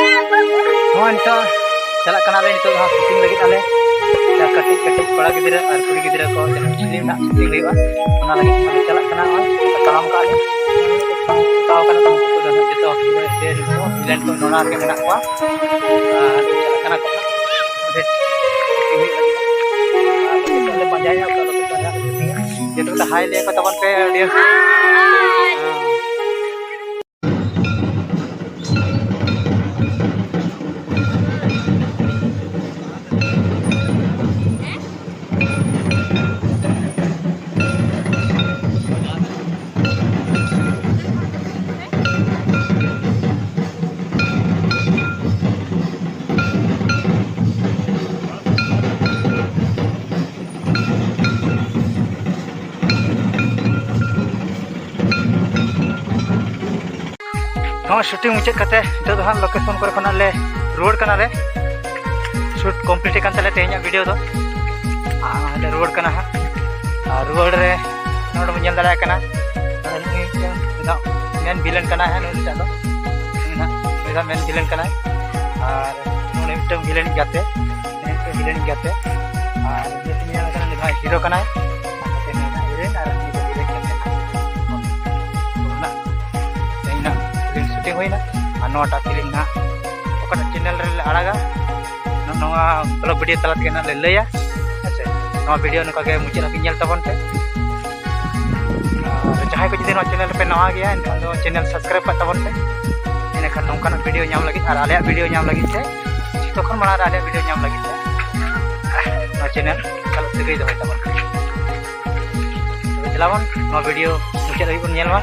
Mohon itu jalan kenal itu syuting lagi ale kecil kepala gidira और कुड़ी गिदरा को film ना शूटिंग हुआ ona lagi kami jalan kenal kalam kali tahu kan kamu itu dan itu dia itu bilen ko nona ke menak ko jalan kenal ko deh ini lagi kita le panjangnya kalau kita lihat itu kita hai le ko teman pe dia shooting मुचाद करते तो हाँ location को रुआड़ कना ले shoot complete kan tale tehnya video do ada ruar kana ha ruar re nodo nyel dara kana ini main villain kana ha nuni tak do ina main villain kana ar nuni mitang villain gate ar jetinya kana ni bhai hero kana ate na villain ar ni villain kana na shooting hoina anota film na okata channel re araga नवा blog video तलात के ना ले लया अच्छा नवा video नका के मुझे लगी नेल तबन पे जहां को जदि नवा चैनल पे नवा गया तो चैनल सब्सक्राइब कर तबन पे इने खान नौका वीडियो नाम लगी और आले वीडियो नाम लगी से तखन मारा आले वीडियो नाम लगी से नवा चैनल कल से गई दो तबन तो चलावन नवा वीडियो मुझे लगी बन नेलवा